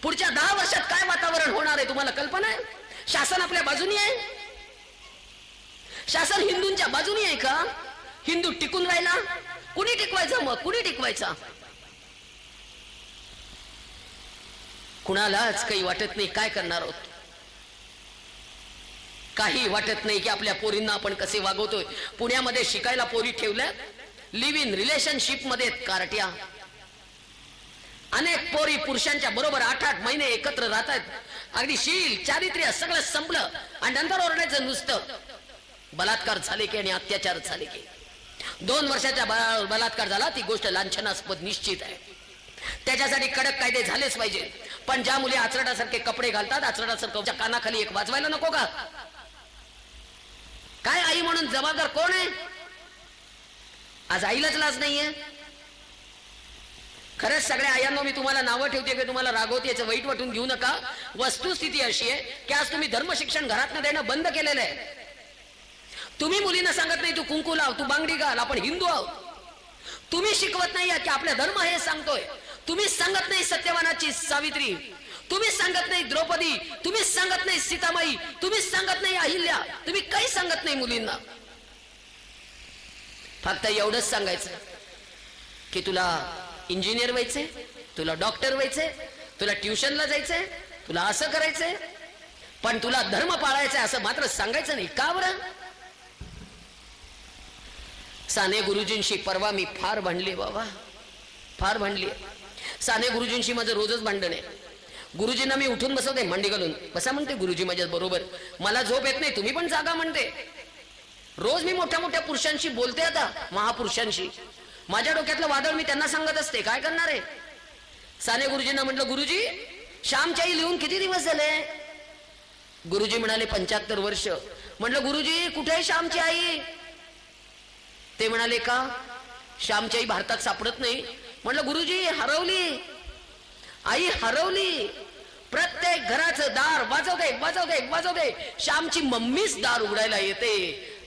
पुढच्या 10 वर्षात काय वातावरण होणार आहे तुम्हाला कल्पना आहे? शासन आपल्या बाजूनी आहे? शासन हिंदूंच्या बाजूनी आहे का? हिंदू टिकून राहिला? कुणी टिकवायचा? मग कुणी टिकवायचा? कुणालाच काही वाटत नाही काय करणार आहोत. काही वाटत नाही की आपल्या पोरींना आपण कसे वागवतोय. पुण्यामध्ये शिकायला पोरी ठेवल्या, लिव्ह इन रिलेशनशिप मध्ये कारट्या. अनेक पोरी पुरुषांच्या बरोबर 8-8 महिने एकत्र राहतात. अगदी शील चारित्र्य सगळं संपलं आणि नंतर ओरडायचं नुसतं बलात्कार झाले की आणि अत्याचार झाले की. 2 वर्षाचा बलात्कार झाला ती गोष्ट लांछनास्पद निश्चित आहे. त्याच्यासाठी कडक कायदे झालेच पाहिजे. पण ज्या मुली आचरडासारखे कपडे घालतात, आचरडासारखं कानाखाली एक वाजवायला नको का? काय आई म्हणून जबाबदार कोण आहे? आज आईलाच लाज नाहीये. खरंच सगळ्या आयांनो मी तुम्हाला नावं ठेवते की तुम्हाला रागवते, याचं वाईट वाटून घेऊ नका. वस्तुस्थिती अशी आहे की आज तुम्ही धर्मशिक्षण घरातनं देणं बंद केलेलं आहे. तुम्ही मुलींना सांगत नाही तू कुंकू लाव, तू बांगडी घाल, आपण हिंदू आहोत. तुम्ही शिकवत नाही की आपला धर्म हे सांगतोय. तुम्ही सांगत नाही सत्यवानाची सावित्री, तुम्ही सांगत नाही द्रौपदी, तुम्ही सांगत नाही सीतामाई, तुम्ही सांगत नाही अहिल्या, तुम्ही काही सांगत नाही मुलींना. फक्त एवढंच सांगायचं की तुला इंजिनियर व्हायचंय, तुला डॉक्टर व्हायचंय, तुला ट्युशनला जायचंय, तुला असं करायचंय, पण तुला धर्म पाळायचंय असं मात्र सांगायचं नाही. का बरं? साने गुरुजींशी परवा मी फार भांडले बाबा, फार भांडली. साने गुरुजींशी माझं रोजच भांडण आहे. गुरुजींना मी उठून बसवते मांडी घालून, बसा म्हणते गुरुजी माझ्या बरोबर. मला झोप येत नाही, तुम्ही पण जागा म्हणते. रोज मी मोठ्या मोठ्या पुरुषांशी बोलते, आता महापुरुषांशी. माझ्या डोक्यातलं वादळ मी त्यांना सांगत असते. काय करणार आहे? साने गुरुजींना म्हटलं गुरुजी श्यामची लिहून किती दिवस झाले? गुरुजी म्हणाले 75 वर्ष. म्हटलं गुरुजी कुठे आहे श्यामची आई? ते म्हणाले का? श्यामची आई भारतात सापडत नाही. म्हटलं गुरुजी हरवली, आई हरवली. प्रत्येक घराचं दार वाजवते वाजवते वाजवते, श्यामची मम्मीच दार उघडायला येते,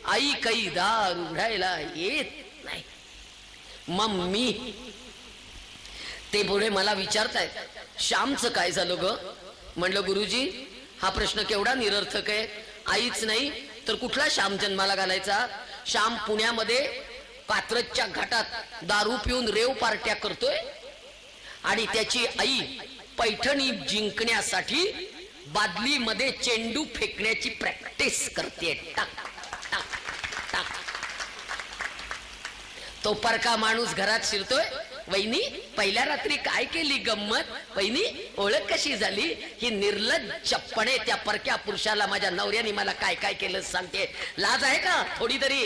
आई काही दार उघडायला येत नाही. मम्मी. ते पुढे मला विचारतायत श्यामचं काय झालं ग? म्हटलं गुरुजी हा प्रश्न केवढा निरर्थक आहे. आईच नाही तर कुठला श्याम जन्माला घालायचा? श्याम पुण्यामध्ये कात्रजच्या घाटात दारू पिऊन रेव पार्ट्या करतोय आणि त्याची आई पैठणी जिंकण्यासाठी बादलीमध्ये चेंडू फेकण्याची प्रॅक्टिस करते. टाक टाक टाक. तो परका माणूस घरात शिरतोय, वहिनी पहिल्या रात्री काय केली गंमत? वहिनी ओळख कशी झाली? ही निर्लज्जपणे त्या परक्या पुरुषाला माझ्या नवऱ्याने मला काय काय केलं सांगते. लाज आहे का थोडी तरी?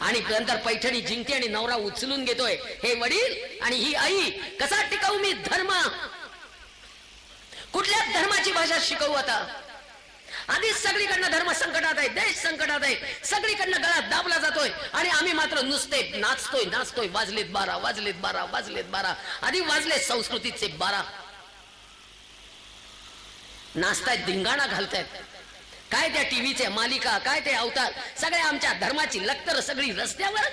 आणि नंतर पैठणी जिंकते आणि नवरा उचलून घेतोय. हे वडील आणि ही आई, कसा टिकवू मी धर्म? कुठल्या धर्माची भाषा शिकवू आता? आधीच सगळीकडनं धर्म संकटात आहे, देश संकटात आहे, सगळीकडनं गळा दाबला जातोय आणि आम्ही मात्र नुसते नाचतोय नाचतोय. वाजलेत 12, वाजलेत 12, वाजलेत 12. आधी वाजले संस्कृतीचे 12. नाचतायत, धिंगाणा घालतायत. काय त्या टीव्हीच्या मालिका, काय ते अवतार, सगळ्या आमच्या धर्माची लक्तर सगळी रस्त्यावर.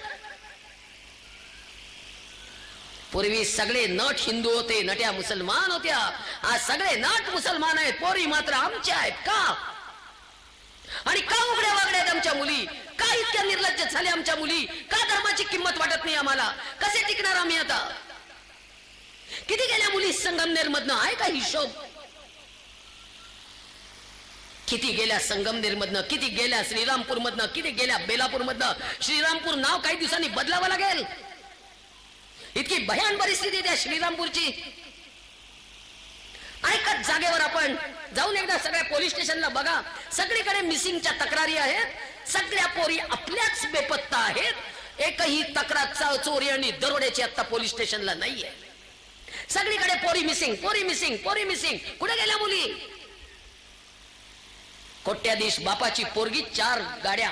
पूर्वी सगळे नट हिंदू होते, नट्या मुसलमान होत्या. आज सगळे नट मुसलमान आहेत, पोरी मात्र आमच्या आहेत. का? आणि का उघड्या वागड्या आहेत आमच्या मुली? का इतक्या निर्लज्ज झाल्या आमच्या मुली? का धर्माची किंमत वाटत नाही आम्हाला? कसे टिकणार आम्ही आता? किती गेल्या मुली संगमनेर मधनं? आहे का हिशोब? किती गेल्या संगमनेर मधनं, किती गेल्या श्रीरामपूर मधनं, किती गेल्या बेलापूर मधनं? श्रीरामपूर नाव काही दिवसांनी बदलावं लागेल. इतकी भयान परिस्थिती त्या श्रीरामपूरची. ऐकत जागेवर आपण जाऊन एकदा सगळ्या पोलीस स्टेशनला बघा, सगळीकडे मिसिंगच्या तक्रारी आहेत. सगळ्या पोरी आपल्याच बेपत्ता आहेत. एकही तक्रार चोरी आणि दरोड्याची आता पोलीस स्टेशनला नाहीये. सगळीकडे पोरी मिसिंग, पोरी मिसिंग, पोरी मिसिंग. कुठे गेल्या मुली? कोट्याधीश बापाची पोरगी, 4 गाड्या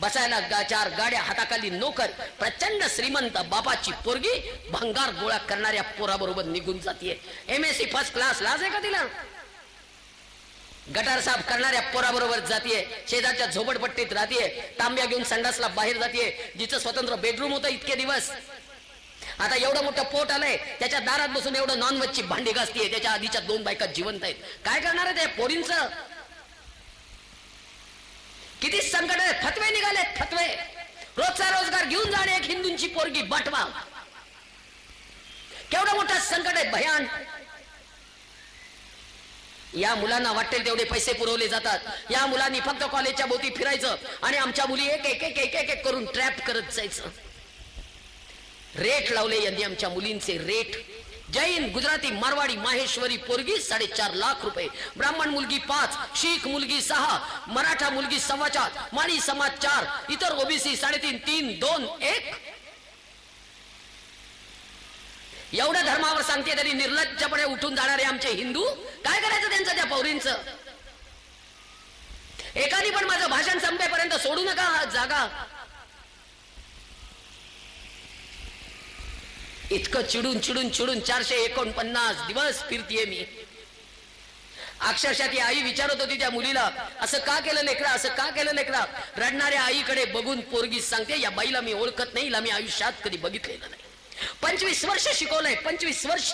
बसायला, 4 गाड्या, हाताखाली नोकर. प्रचंड श्रीमंत बापाची पोरगी भंगार गोळा करणाऱ्या पोराबरोबर निघून जातीये. MSc first class. लाज आहे का तिला? गटार साफ करणाऱ्या पोराबरोबर जातीये, शेजारच्या झोपडपट्टीत राहतीये, तांब्या घेऊन संडासला बाहेर जातीये, जिचं स्वतंत्र बेडरूम होतं इतके दिवस. आता एवढं मोठं पोट आलंय, त्याच्या दारात बसून एवढं नॉनव्हेजची भांडी घासतीये, त्याच्या आधीच्या 2 बायका जिवंत आहेत. काय करणार आहे त्या पोरींचं? किती संकट आहे. फतवे निघाले, फतवे. रोजचा रोजगार घेऊन जाणे, एक हिंदूंची पोरगी बटवा. केवढं मोठं संकट आहे, भयान. या मुलांना वाटेल तेवढे पैसे पुरवले जातात. या मुलांनी फक्त कॉलेजच्या भोवती फिरायचं आणि आमच्या मुली एक एक एक एक एक करून ट्रॅप करत जायचं. रेट लावले यांनी आमच्या मुलींचे रेट. जैन, गुजराती, मारवाडी, माहेश्वरी पोरगी 4.5 लाख रुपये, ब्राह्मण मुलगी 5, शीख मुलगी 6, मराठा मुलगी 4.25, माळी समाज 4, इतर ओबीसी 3.5, 3, 2, 1. एवढ्या धर्मावर सांगते तरी निर्लज्जपणे उठून जाणारे आमचे हिंदू. काय करायचं त्यांचं त्या पौरींचं? एकाने पण माझं भाषण संपेपर्यंत सोडू नका जागा. इतकं चिडून चिडून चिडून 449 दिवस फिरतीये मी. अक्षरशः ती आई विचारत होती त्या मुलीला, असं का केलं लेकरा, असं का केलं लेकरा? रडणाऱ्या आईकडे बघून पोरगी सांगते, या बाईला मी ओळखत नाही, हिला मी आयुष्यात कधी बघितलेलं नाही. 25 वर्ष शिकवलंय, 25 वर्ष.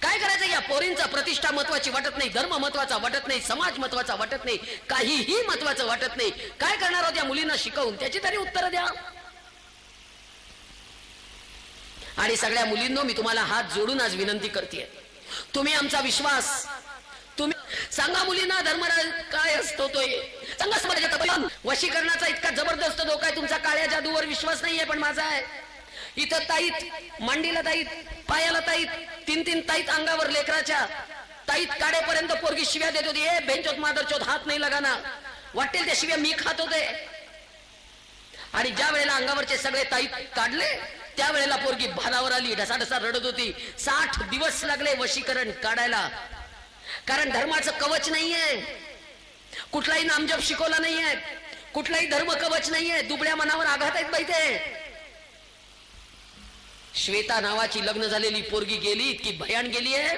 काय करायचं? या पोरींचा प्रतिष्ठा महत्वाची वाटत नाही, धर्म महत्वाचा वाटत नाही, समाज महत्वाचा वाटत नाही, काहीही महत्वाचं वाटत नाही. काय करणार आहोत या मुलींना शिकवून? त्याची तरी उत्तर द्या. आणि सगळ्या मुलींनो, मी तुम्हाला हात जोडून आज विनंती करते, तुम्ही आमचा विश्वास, तुम्ही सांगा मुलींना धर्मराज काय असतो तो. सांगा समाजाच्या वशीकरणाचा इतका जबरदस्त धोका आहे. तुमचा काळ्या जादूवर विश्वास नाहीये, पण माझा आहे. इथं ताईत, मांडीला ताईत, पायाला ताईत, 3-3 ताईत अंगावर लेकराच्या. ताईत काढेपर्यंत पोरगी शिव्या देत होती, ए बेंचोत मादरचोत हात नाही लगाना. वाटेल त्या शिव्या मी खात होते. आणि ज्या वेळेला अंगावरचे सगळे ताईत काढले त्यावेळेला पोरगी भानावर आली, ढसाढसा रडत होती. 60 दिवस लागले वशीकरण काढायला. कारण धर्माचं कवच नाहीये, कुठलाही नामजप शिकवला नाहीये, कुठलाही धर्म कवच नाहीये. दुबळ्या मनावर आघात आहेत बाई ते. श्वेता नावाची लग्न झालेली पोरगी गेली, इतकी भयान गेली आहे,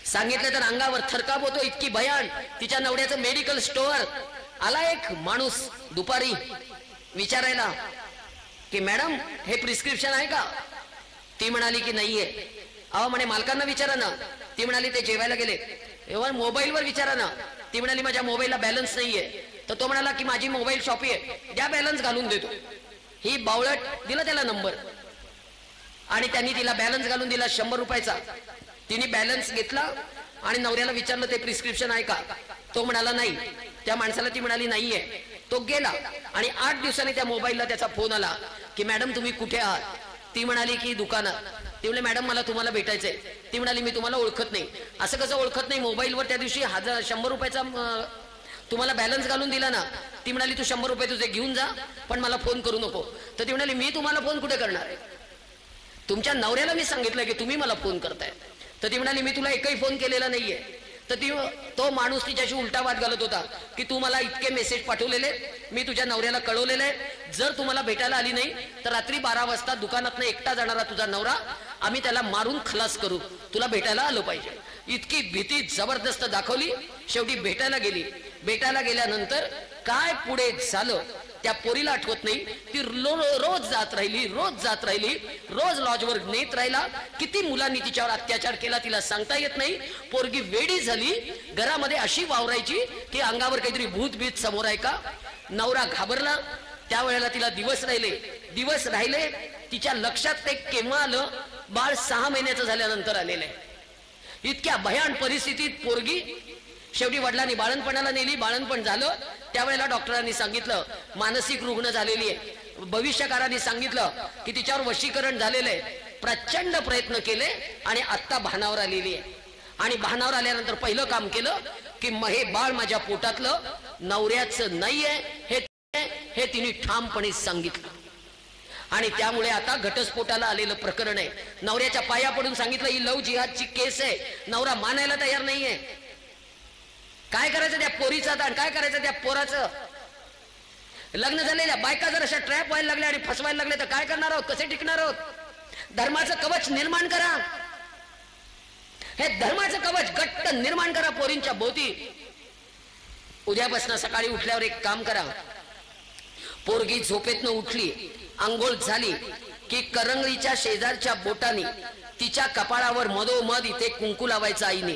सांगितलं तर अंगावर थरकाप होतो, इतकी भयान. तिच्या नवऱ्याचं मेडिकल स्टोअर. आला एक माणूस दुपारी विचारायला की मॅडम हे प्रिस्क्रिप्शन आहे का? ती म्हणाली की नाहीये. अहो म्हणे मालकांना विचारा ना. ती म्हणाली ते जेवायला गेले. एव्हा मोबाईलवर विचारा ना. ती म्हणाली माझ्या मोबाईलला बॅलन्स नाहीये. तर तो म्हणाला की माझी मोबाईल शॉपी आहे, द्या बॅलन्स घालून देतो. ही बावळट दिला त्याला नंबर आणि त्यांनी तिला बॅलन्स घालून दिला 100 रुपयाचा. तिने बॅलन्स घेतला आणि नवऱ्याला विचारलं ते प्रिस्क्रिप्शन आहे का? तो म्हणाला नाही. त्या माणसाला ती म्हणाली नाहीये. तो गेला आणि 8 दिवसांनी त्या मोबाईलला त्याचा फोन आला की मॅडम तुम्ही कुठे आहात? ती म्हणाली की दुकानात. ती म्हणाली मॅडम मला तुम्हाला भेटायचंय. ती म्हणाली मी तुम्हाला ओळखत नाही. असं कसं ओळखत नाही? मोबाईलवर त्या दिवशी 100 रुपयाचा तुम्हाला बॅलन्स घालून दिला ना. ती म्हणाली तू 100 रुपये तुझे घेऊन जा पण मला फोन करू नको. तर ती म्हणाली मी तुम्हाला फोन कुठे करणार आहे? तुमच्या नवऱ्याला मी सांगितलं की तुम्ही मला फोन करताय. तर ती म्हणाली मी तुला एकही फोन केलेला नाहीये. तर तो माणूस तिच्याशी उलटा वाद घालत होता की तू मला इतके मेसेज पाठवलेले, मी तुझ्या नवऱ्याला कळवलेले, जर तुम्हाला भेटायला आली नाही तर रात्री 12 वाजता दुकानातनं एकटा जाणारा तुझा नवरा आम्ही त्याला मारून खलास करू, तुला भेटायला आलं पाहिजे. इतकी भीती जबरदस्त दाखवली. शेवटी भेटायला गेली. भेटायला गेल्यानंतर काय पुढे झालं त्या पोरीला आठवत नाही. ती रोज जात राहिली, रोज जात राहिली, रोज लॉजवर नेत राहिला. किती मुलांनी तिच्यावर अत्याचार केला तिला सांगता येत नाही. पोरगी वेडी झाली. घरामध्ये अशी वावरायची की अंगावर काहीतरी भूत बीत समोर आहे का. नवरा घाबरला. त्यावेळेला तिला दिवस राहिले. तिच्या लक्षात ते केव्हा आलं? बाळ 6 महिन्याचं झाल्यानंतर आलेलं आहे. इतक्या भयान परिस्थितीत पोरगी शेवटी वडिलांनी बाळणपणाला नेली. बाळणपण झालं त्यावेळेला डॉक्टरांनी सांगितलं मानसिक रुग्ण झालेली आहे. भविष्यकारांनी सांगितलं की तिच्यावर वशीकरण झालेलं आहे. प्रचंड प्रयत्न केले आणि आत्ता भानावर आलेली आहे. आणि भानावर आल्यानंतर पहिलं काम केलं की हे बाळ माझ्या पोटातलं नवऱ्याचं नाहीये हे तिने ठामपणे सांगितलं. आणि त्यामुळे आता घटस्फोटाला आलेलं प्रकरण आहे. नवऱ्याच्या पाया पडून सांगितलं ही लव जिहादची केस आहे. नवरा मानायला तयार नाहीये. काय करायचं त्या पोरीचं आता? काय करायचं त्या पोराचं? लग्न झालेल्या बायका जर अशा ट्रॅप व्हायला लागल्या आणि फसवायला लागले तर काय करणार आहोत? कसे टिकणार आहोत? धर्माचं कवच निर्माण करा. हे धर्माचं कवच घट्ट निर्माण करा पोरींच्या भोवती. उद्यापासून सकाळी उठल्यावर एक काम करा. पोरगी झोपेतनं उठली, आंघोळ झाली, की करंगळीच्या शेजारच्या बोटाने तिच्या कपाळावर मधोमध इथे कुंकू लावायचं आईने